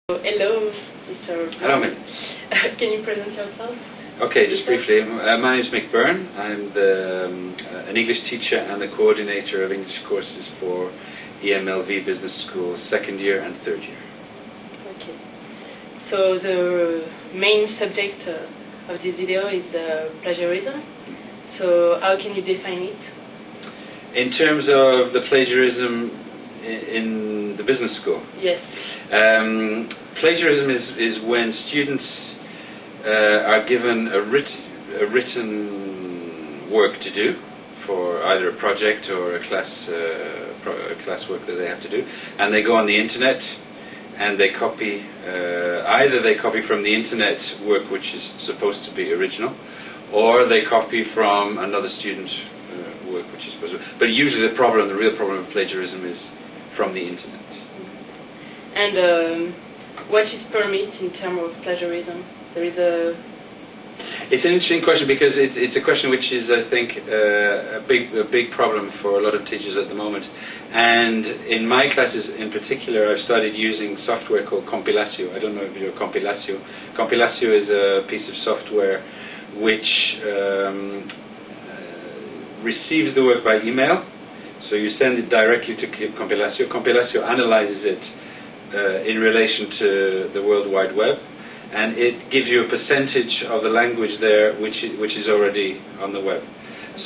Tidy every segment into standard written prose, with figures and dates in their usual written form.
Hello, Mr. Hello, mate. Can you present yourself? Okay, just briefly. My name is Mick Byrne. I'm an English teacher and the coordinator of English courses for EMLV Business School, second year and third year. Okay. So the main subject of this video is plagiarism. So how can you define it? In terms of the plagiarism in the business school? Yes. Plagiarism is when students are given a written work to do for either a project or a class work that they have to do, and they go on the internet and they copy, either they copy from the internet work which is supposed to be original, or they copy from another student work which is supposed to. But usually the real problem of plagiarism is from the internet. And what is permitted in terms of plagiarism? There is a... It's an interesting question because it's a question which is, I think, a big problem for a lot of teachers at the moment. And in my classes in particular, I've started using software called Compilatio. I don't know if you know Compilatio. Compilatio is a piece of software which receives the work by email. So you send it directly to Compilatio. Compilatio analyzes it in relation to the World Wide Web, and it gives you a percentage of the language there which is already on the web.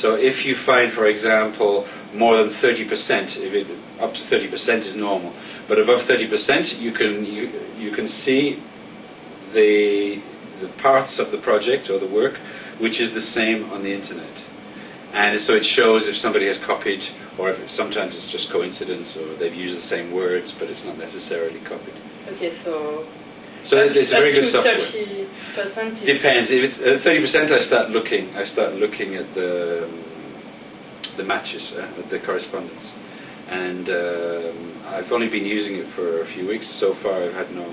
So if you find, for example, more than 30%, up to 30% is normal, but above 30%, you can see the parts of the project or the work which is the same on the internet, and so it shows if somebody has copied, or if sometimes it's just coincidence, or they've used the same words, but it's not necessarily copied. Okay, so it's a very good software. 30%. Depends. If it's 30%, I start looking at the matches, at the correspondence, and I've only been using it for a few weeks so far. I've had no,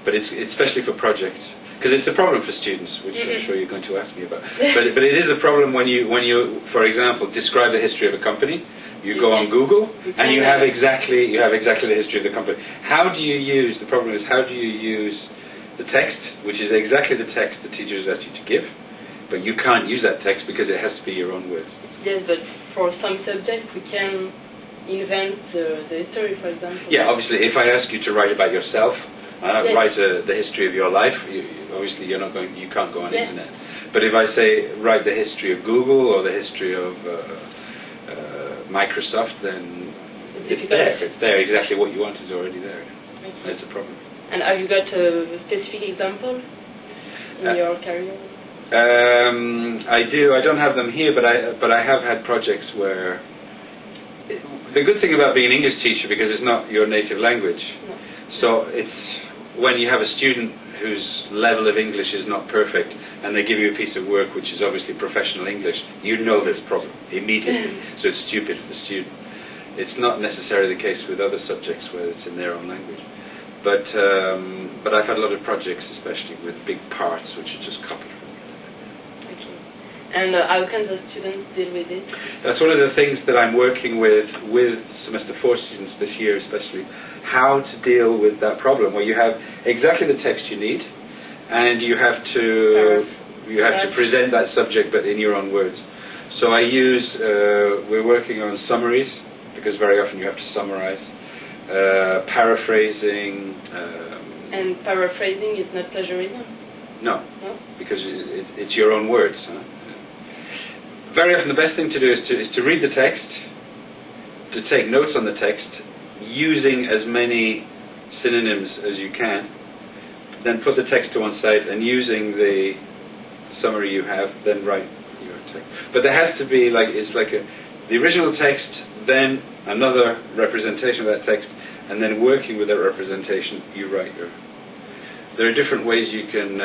but it's especially for projects. Because it's a problem for students, which I'm sure you're going to ask me about. But it is a problem when you, for example, describe the history of a company. You go on Google and you have exactly the history of the company. How do you use? The problem is, how do you use the text, which is exactly the text the teachers ask you to give, but you can't use that text because it has to be your own words. Yes, but for some subjects we can invent the history, for example. Yeah, obviously, if I ask you to write about yourself. Yes. Write the history of your life. Obviously, you can't go on the internet. But if I say write the history of Google or the history of Microsoft, then it's there. It's there. Exactly what you want is already there. Okay. That's a problem. And have you got a specific example in your career? I do. I don't have them here, but I have had projects where. The good thing about being an English teacher, because it's not your native language, so it's. When you have a student whose level of English is not perfect and they give you a piece of work which is obviously professional English, you know there's a problem immediately. So it's stupid for the student. It's not necessarily the case with other subjects where it's in their own language. But I've had a lot of projects, especially with big parts, which are just copied from the internet. Okay. And how can the students deal with it? That's one of the things that I'm working with semester 4 students this year especially, how to deal with that problem where you have exactly the text you need and you have to present that subject but in your own words. So I use, we're working on summaries because very often you have to summarize, paraphrasing. And paraphrasing is not plagiarism? No, because it's your own words. Very often the best thing to do is to read the text, to take notes on the text, using as many synonyms as you can, then put the text to one side and using the summary you have, then write your text. But there has to be the original text, then another representation of that text, and then working with that representation, you write your. There are different ways you can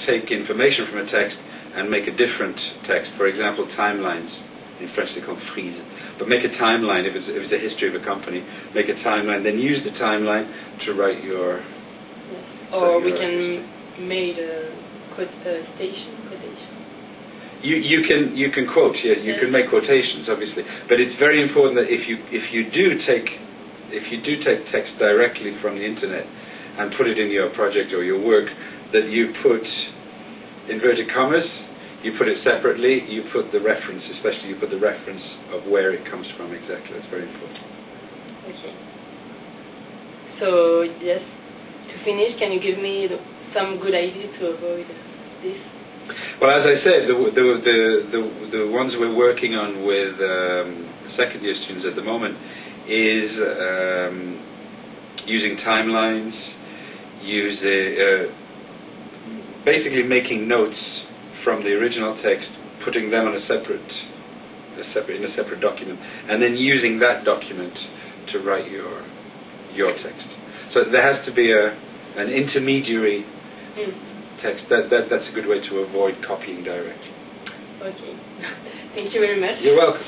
take information from a text and make a different text. For example, timelines. In French they call them frises. But make a timeline, if it's a history of a company, make a timeline, then use the timeline to write your... Yes. Or we can make a quotation. You can quote, yes, you can make quotations, obviously. But it's very important that if you do take if you do take text directly from the internet and put it in your project or your work, that you put inverted commas, you put it separately, you put the reference, especially you put the reference of where it comes from exactly. That's very important. Okay. So, yes, to finish, can you give me some good ideas to avoid this? Well, as I said, the ones we're working on with second year students at the moment is using timelines, basically making notes from the original text, putting them on in a separate document, and then using that document to write your text. So there has to be an intermediary text. That's a good way to avoid copying directly. Okay. Thank you very much. You're welcome.